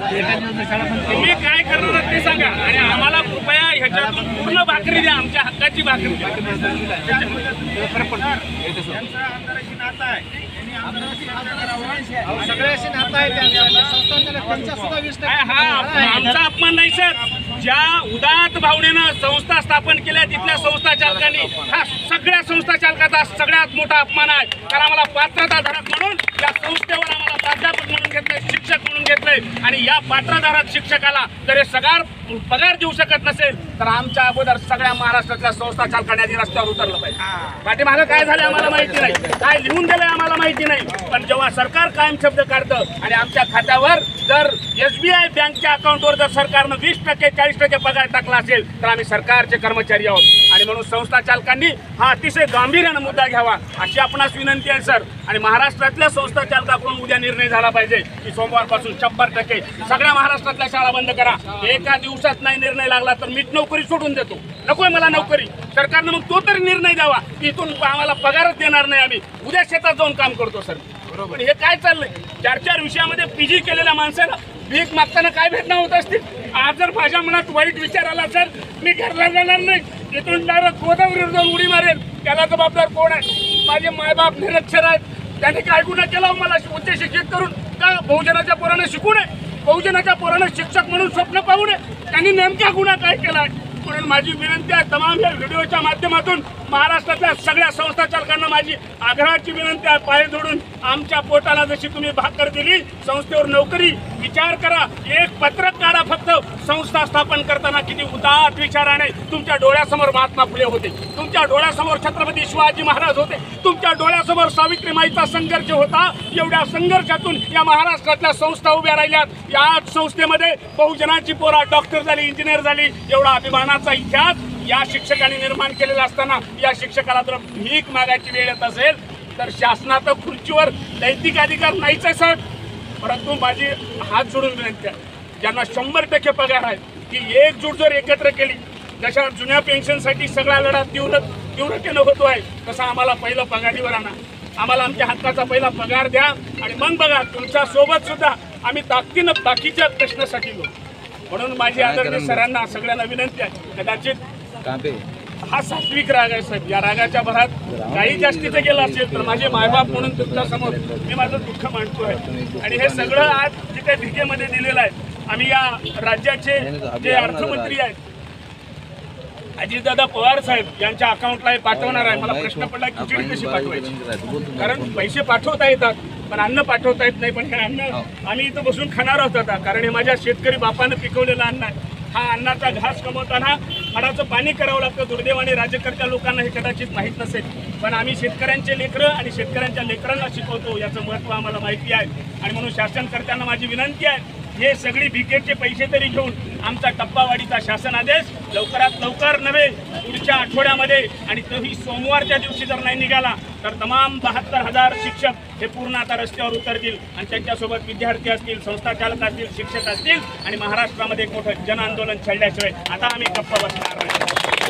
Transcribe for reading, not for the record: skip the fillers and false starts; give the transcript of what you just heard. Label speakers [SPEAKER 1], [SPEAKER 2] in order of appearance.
[SPEAKER 1] तुम्ही काय करणार ते सांगा आणि आम्हाला कृपया ह्याच्यातून पूर्ण भाकरी द्या, आमच्या हक्काची भाकरी द्या.
[SPEAKER 2] सगळ्याशी नातं आहे त्यांचा सुद्धा 20%
[SPEAKER 1] हा आमचा अपमान नाही सर. ज्या उदात्त भावनेनं संस्था स्थापन केल्या तिथल्या संस्था चालकांनी हा सगळ्या संस्था चालकाचा सगळ्यात मोठा अपमान आहे. कारण आम्हाला पात्रताधारक म्हणून या संस्थेवर आम्हाला प्राध्यापक म्हणून घेतलंय, शिक्षक म्हणून घेतलंय आणि या पात्रधारक शिक्षकाला जर हे पगार देऊ शकत नसेल तर आमच्या अगोदर सगळ्या महाराष्ट्रातल्या संस्था चालकांनी आधी रस्त्यावर उतरलं पाहिजे. पाठीमागं काय झालं आम्हाला माहिती नाही, काय लिहून दिलंय आम्हाला माहिती नाही, पण जेव्हा सरकार कायम शब्द काढतं आणि आमच्या खात्यावर जर SBI बँकच्या अकाउंटवर जर सरकारनं 20% 40% पगार टाकला असेल तर आम्ही सरकारचे कर्मचारी आहोत आणि म्हणून संस्था चालकांनी हा अतिशय गांभीर्यानं मुद्दा घ्यावा अशी आपणास विनंती आहे सर. आणि महाराष्ट्रातल्या संस्था चालकाकडून उद्या निर्णय झाला पाहिजे की सोमवारपासून 100% सगळ्या महाराष्ट्रातल्या शाळा बंद करा. एका दिवसात नाही निर्णय लागला तर मी नोकरी सोडून देतो, नकोय मला नोकरी. सरकारनं मग तो तरी निर्णय द्यावा की इथून आम्हाला पगारच देणार नाही, आम्ही उद्या शेतात जाऊन काम करतो सर. पण हे काय चाललंय? 4 विषयामध्ये PG केलेल्या माणसाला भीक मागताना काय भेटणं होत असतील. आज जर माझ्या मनात वाईट विचार आला सर, मी घरला जाणार नाही, इथून डायरेक्ट गोदावरीवर जाऊन उडी मारेल. त्याला जबाबदार कोण आहे? माझे मायबाप निरक्षर आहेत, त्यांनी काय गुन्हा केला मला उच्च शिक्षित करून? का बहुजनाच्या पोरानं शिकू नये? बहुजनाच्या पोरानं शिक्षक म्हणून स्वप्न पाहू नये? त्यांनी नेमका गुन्हा काय केला? म्हणून माझी विनंती आहे तमाम या व्हिडिओच्या माध्यमातून महाराष्ट्रातल्या सगळ्या संस्था चालकांना माझी आग्रहाची विनंती आहे, पाय जोडून आमच्या पोटाला जशी तुम्ही भाकर दिली संस्थेवर नोकरी विचार करा. एक पत्रक काढा फक्त. संस्था स्थापन करताना किती उदात्त विचाराने तुमच्या डोळ्यासमोर महात्मा फुले होते, तुमच्या डोळ्यासमोर छत्रपती शिवाजी महाराज होते, तुमच्या डोळ्यासमोर सावित्रीमाईचा संघर्ष होता. एवढ्या संघर्षातून या महाराष्ट्रातल्या संस्था उभ्या राहिल्यात. या संस्थेमध्ये बहुजनाची पोरा डॉक्टर झाली, इंजिनियर झाली. एवढा अभिमानाचा इतिहास या शिक्षकांनी निर्माण केलेला असताना या शिक्षकाला जर भीक मागायची वेळ येत असेल तर शासनाचं खुर्चीवर नैतिक अधिकार नाहीच आहे सर. परंतु माझी हात जोडून विनंती आहे, ज्यांना 100% पगार आहे की एकजूट जर एकत्र केली, जशा जुन्या पेन्शनसाठी सगळा लढा तीव्रतेनं होतो आहे तसा आम्हाला पहिलं पगारीवर आणा. आम्हाला आमच्या हक्काचा पहिला पगार द्या आणि मग बघा तुमच्या सोबत सुद्धा आम्ही ताकदीनं बाकीच्या प्रश्नासाठी घेऊ. म्हणून माझी आदरणीय सरांना सगळ्यांना विनंती आहे, कदाचित हा सात्विक राग आहे साहेब. या रागाच्या भरात काही जास्तीचं गेलं असेल तर माझे मायबाप म्हणून तुमच्या समोर मी माझं दुःख मांडतोय. आणि हे सगळं आज जे काही भिकेमध्ये दिलेलं आहे, आम्ही या राज्याचे जे अर्थमंत्री आहेत अजितदादा पवार साहेब यांच्या अकाउंटला हे पाठवणार आहे. मला प्रश्न पडला खिचडी कशी पाठवायची, कारण पैसे पाठवता येतात पण अन्न पाठवता येत नाही. पण हे अन्न आम्ही इथं बसून खाणार आहोत आता, कारण हे माझ्या शेतकरी बापानं पिकवलेलं अन्न आहे. हा अन्नाचा घास कमवताना हाडाचं पाणी करावं लागतं. दुर्दैवाने राज्यकर्त्या लोकांना हे कदाचित माहीत नसेल, पण आम्ही शेतकऱ्यांचे लेकरं आणि शेतकऱ्यांच्या लेकरांना शिकवतो याचं महत्त्व आम्हाला माहिती आहे. आणि म्हणून शासनकर्त्यांना माझी विनंती आहे, हे सगळी भिकेचे पैसे तरी घेऊन आमचा टप्पावाढीचा शासन आदेश लवकरात लवकर नव्हे पुढच्या आठवड्यामध्ये, आणि तोही सोमवारच्या दिवशी जर नाही निघाला तर तमाम 72,000 शिक्षक हे पूर्ण आता रस्त्यावर उतरतील आणि त्यांच्यासोबत विद्यार्थी असतील, संस्था चालक असतील, शिक्षक असतील आणि महाराष्ट्रामध्ये एक मोठं जन आंदोलन छेडल्याशिवाय आता आम्ही गप्प बसणार नाही.